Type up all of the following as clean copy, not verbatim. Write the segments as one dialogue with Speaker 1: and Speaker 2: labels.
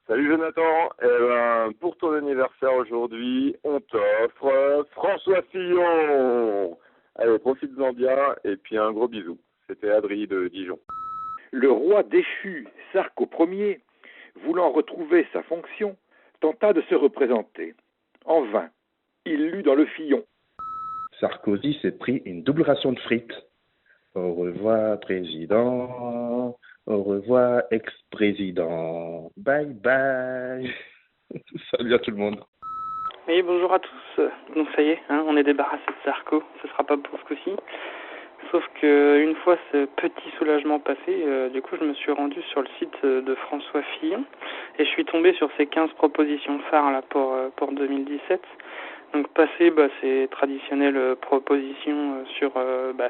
Speaker 1: Salut Jonathan, pour ton anniversaire aujourd'hui, on t'offre François Fillon. Allez, profite-en bien et puis un gros bisou. C'était Adrien de Dijon.
Speaker 2: Le roi déchu, Sarko Ier, voulant retrouver sa fonction, tenta de se représenter. En vain, il lut dans le Fillon.
Speaker 3: Sarkozy s'est pris une double ration de frites. Au revoir, président. Au revoir, ex-président. Bye bye. Salut à tout le monde.
Speaker 4: Oui, bonjour à tous. Donc ça y est, on est débarrassé de Sarko. Ce sera pas pour ce coup-ci. Sauf que une fois ce petit soulagement passé, du coup, je me suis rendu sur le site de François Fillon et je suis tombé sur ces 15 propositions phares là pour 2017. Donc passer, c'est traditionnelles propositions sur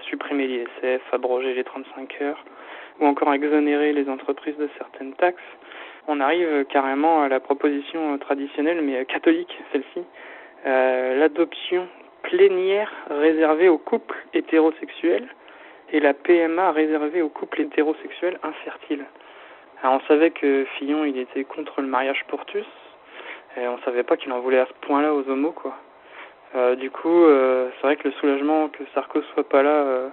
Speaker 4: supprimer l'ISF, abroger les 35 heures ou encore exonérer les entreprises de certaines taxes. On arrive carrément à la proposition traditionnelle mais catholique, celle-ci, l'adoption plénière réservée aux couples hétérosexuels et la PMA réservée aux couples hétérosexuels infertiles. Alors on savait que Fillon il était contre le mariage pour tous et on savait pas qu'il en voulait à ce point-là aux homos quoi. Du coup c'est vrai que le soulagement que Sarko soit pas là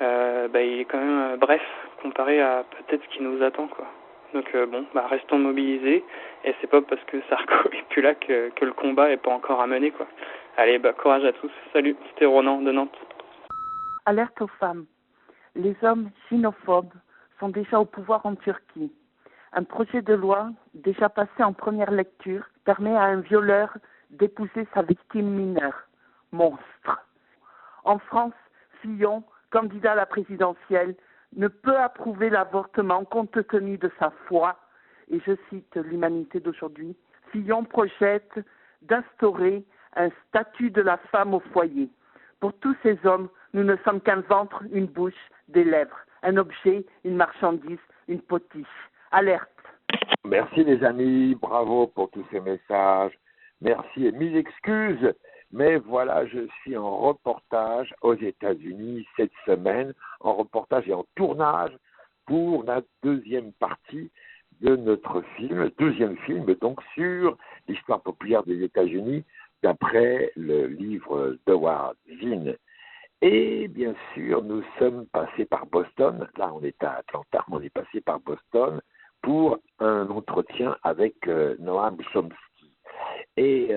Speaker 4: il est quand même bref comparé à peut-être ce qui nous attend quoi. Donc restons mobilisés et c'est pas parce que Sarko est plus là que le combat est pas encore à mener quoi. Allez, courage à tous. Salut, c'était Ronan de Nantes.
Speaker 5: Alerte aux femmes. Les hommes xénophobes sont déjà au pouvoir en Turquie. Un projet de loi, déjà passé en première lecture, permet à un violeur d'épouser sa victime mineure. Monstre. En France, Fillon, candidat à la présidentielle, ne peut approuver l'avortement compte tenu de sa foi. Et je cite l'Humanité d'aujourd'hui, Fillon projette d'instaurer un statut de la femme au foyer. Pour tous ces hommes, nous ne sommes qu'un ventre, une bouche, des lèvres, un objet, une marchandise, une potiche. Alerte.
Speaker 2: Merci les amis, bravo pour tous ces messages. Merci et mille excuses. Mais voilà, je suis en reportage aux États-Unis cette semaine, en reportage et en tournage pour la deuxième partie de notre film, deuxième film donc sur l'histoire populaire des États-Unis d'après le livre d'Howard Zinn. Et bien sûr, nous sommes passés par Boston, là on est à Atlanta, mais on est passé par Boston pour un entretien avec Noam Chomsky. Et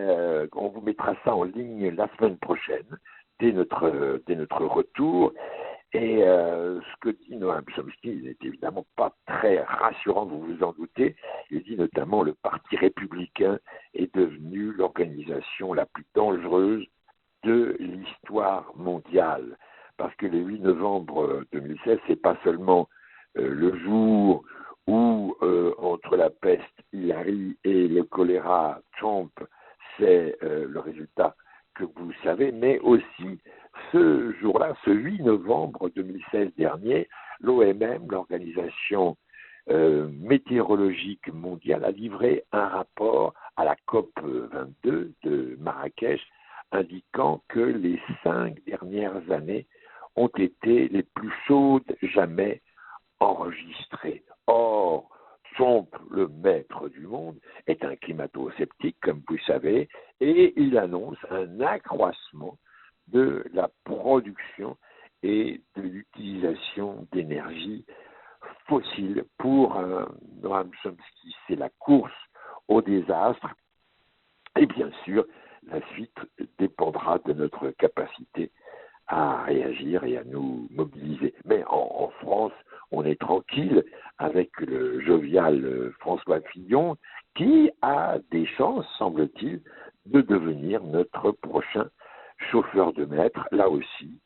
Speaker 2: on vous mettra ça en ligne la semaine prochaine, dès notre retour. Et ce que dit Noam Chomsky n'est évidemment pas très rassurant, vous vous en doutez. Il dit notamment le Parti républicain est devenu l'organisation la plus dangereuse de l'histoire mondiale. Parce que le 8 novembre 2016, c'est pas seulement le jour où, entre la peste Hillary et le choléra Trump, c'est le résultat que vous savez, mais aussi ce jour-là, ce 8 novembre 2016 dernier, l'OMM, l'Organisation météorologique mondiale, a livré un rapport à la COP 22 de Marrakech indiquant que les 5 dernières années ont été les plus chaudes jamais enregistrées. Or, Trump, le maître du monde, est un climato-sceptique, comme vous savez, et il annonce un accroissement de la production et de l'utilisation d'énergie fossile. Pour Noam Chomsky, c'est la course au désastre. Et bien sûr, la suite dépendra de notre capacité à réagir et à nous mobiliser. Mais en France, on est tranquille avec le jovial François Fillon qui a des chances, semble-t-il, de devenir notre prochain chauffeur de maître. Là aussi,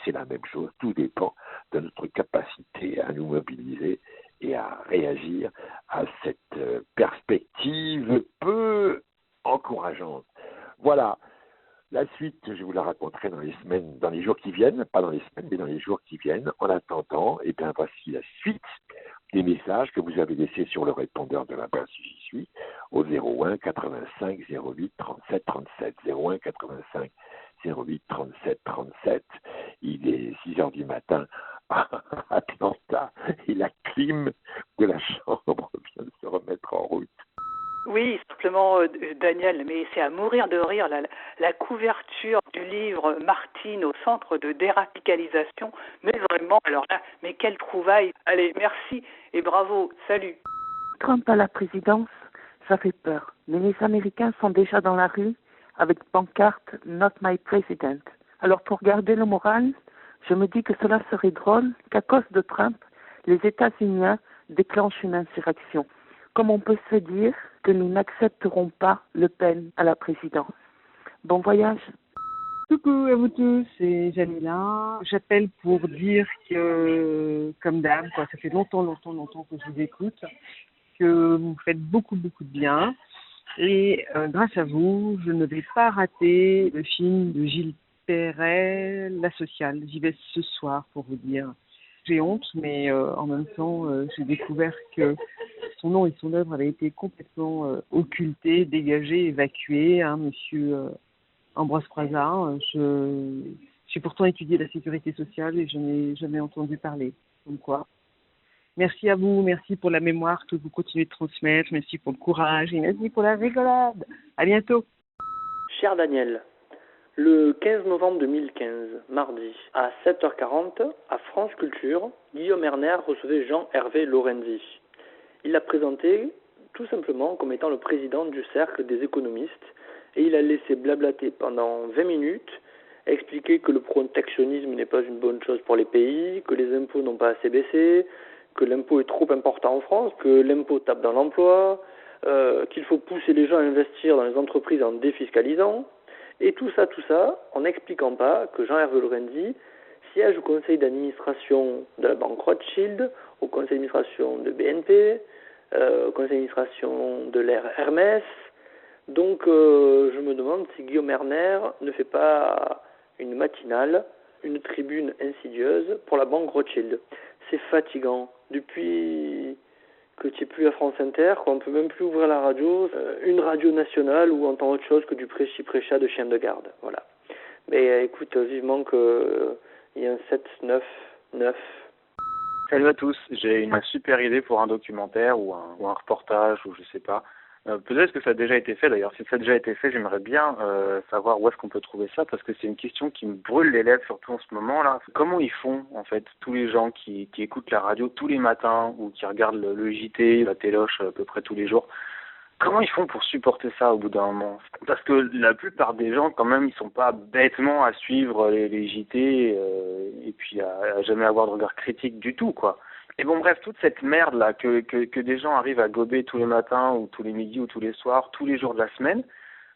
Speaker 2: c'est la même chose. Tout dépend de notre capacité à nous mobiliser et à réagir à cette perspective peu encourageante. Voilà. La suite, je vous la raconterai dans les jours qui viennent, pas dans les semaines, mais dans les jours qui viennent. En attendant, voici la suite des messages que vous avez laissés sur le répondeur de la base J'y suis au 01 85 08 37 37. 01 85 08 37 37. Il est 6 heures du matin à Atlanta et la clim de la chambre vient de se remettre en route.
Speaker 6: Oui, simplement, Daniel, mais c'est à mourir de rire, la couverture du livre Martine au centre de déradicalisation. Mais vraiment, alors là, mais quelle trouvaille. Allez, merci et bravo. Salut.
Speaker 5: Trump à la présidence, ça fait peur. Mais les Américains sont déjà dans la rue avec pancarte Not my president. Alors pour garder le moral, je me dis que cela serait drôle qu'à cause de Trump, les États-Unis déclenchent une insurrection. Comme on peut se dire que nous n'accepterons pas Le Pen à la présidence. Bon voyage.
Speaker 7: Coucou à vous tous, c'est Jamila. J'appelle pour dire que, comme d'hab, ça fait longtemps que je vous écoute, que vous faites beaucoup de bien. Et grâce à vous, je ne vais pas rater le film de Gilles Perret, La Sociale. J'y vais ce soir pour vous dire. J'ai honte, mais en même temps, j'ai découvert que son nom et son œuvre avaient été complètement occultés, dégagés, évacués. Monsieur Ambroise Croizat, j'ai pourtant étudié la sécurité sociale et je n'ai jamais entendu parler. Comme quoi. Merci à vous, merci pour la mémoire que vous continuez de transmettre, merci pour le courage et merci pour la rigolade. À bientôt.
Speaker 4: Cher Daniel, le 15 novembre 2015, mardi, à 7h40, à France Culture, Guillaume Erner recevait Jean-Hervé Lorenzi. Il l'a présenté tout simplement comme étant le président du cercle des économistes et il a laissé blablater pendant 20 minutes, expliquer que le protectionnisme n'est pas une bonne chose pour les pays, que les impôts n'ont pas assez baissé, que l'impôt est trop important en France, que l'impôt tape dans l'emploi, qu'il faut pousser les gens à investir dans les entreprises en défiscalisant. Et tout ça, en n'expliquant pas que Jean-Hervé Lorenzi siège au conseil d'administration de la banque Rothschild, au conseil d'administration de BNP, au conseil d'administration de l'Air Hermès. Donc je me demande si Guillaume Erner ne fait pas une matinale, une tribune insidieuse pour la banque Rothschild. C'est fatigant. Depuis que tu n'es plus à France Inter, qu'on ne peut même plus ouvrir la radio, une radio nationale où on entend autre chose que du prêchi-prêcha de chien de garde. Voilà. Mais écoute, vivement qu'il y ait un 7-9-9.
Speaker 8: Salut à tous, j'ai une super idée pour un documentaire ou un reportage ou je sais pas. Peut-être que ça a déjà été fait d'ailleurs. Si ça a déjà été fait, j'aimerais bien savoir où est-ce qu'on peut trouver ça parce que c'est une question qui me brûle les lèvres surtout en ce moment là. Comment ils font en fait tous les gens qui écoutent la radio tous les matins ou qui regardent le JT, la téloche à peu près tous les jours? Comment ils font pour supporter ça au bout d'un moment? Parce que la plupart des gens quand même ils sont pas bêtement à suivre les JT et puis à jamais avoir de regard critique du tout quoi. Et bon bref, toute cette merde là que des gens arrivent à gober tous les matins ou tous les midis ou tous les soirs, tous les jours de la semaine,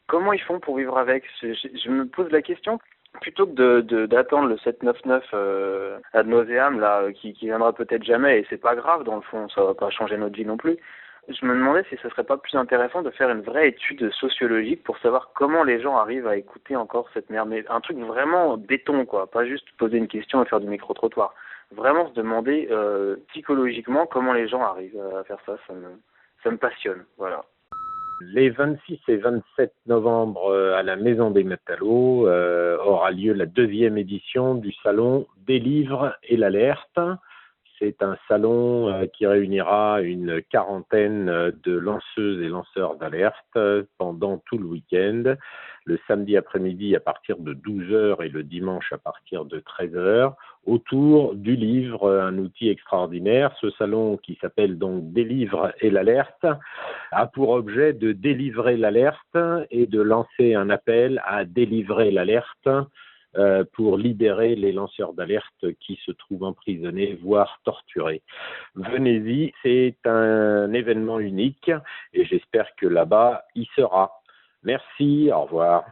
Speaker 8: comment ils font pour vivre avec? Je me pose la question, plutôt que d'attendre le 799 ad nauseam là qui viendra peut-être jamais et c'est pas grave dans le fond, ça va pas changer notre vie non plus. Je me demandais si ce serait pas plus intéressant de faire une vraie étude sociologique pour savoir comment les gens arrivent à écouter encore cette merde, mais un truc vraiment béton quoi, pas juste poser une question et faire du micro-trottoir. Vraiment se demander psychologiquement comment les gens arrivent à faire ça, ça me passionne, voilà.
Speaker 9: Les 26 et 27 novembre à la Maison des Métallos aura lieu la 2e édition du salon des livres et l'alerte. C'est un salon qui réunira une quarantaine de lanceuses et lanceurs d'alerte pendant tout le week-end, le samedi après-midi à partir de 12h et le dimanche à partir de 13h, autour du livre, un outil extraordinaire. Ce salon qui s'appelle donc Des livres et l'alerte a pour objet de délivrer l'alerte et de lancer un appel à délivrer l'alerte pour libérer les lanceurs d'alerte qui se trouvent emprisonnés, voire torturés. Venez-y, c'est un événement unique et j'espère que là-bas, il sera. Merci, au revoir.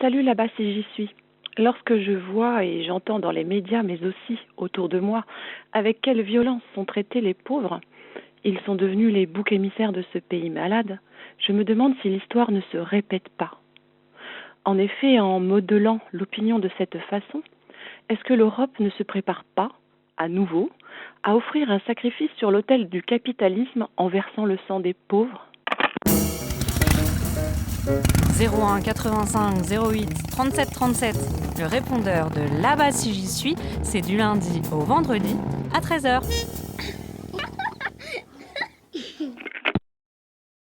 Speaker 10: Salut là-bas si j'y suis. Lorsque je vois et j'entends dans les médias, mais aussi autour de moi, avec quelle violence sont traités les pauvres, ils sont devenus les boucs émissaires de ce pays malade, je me demande si l'histoire ne se répète pas. En effet, en modelant l'opinion de cette façon, est-ce que l'Europe ne se prépare pas, à nouveau, à offrir un sacrifice sur l'autel du capitalisme en versant le sang des pauvres ?
Speaker 11: 01 85 08 37 37, le répondeur de là-bas si j'y suis, c'est du lundi au vendredi à 13h.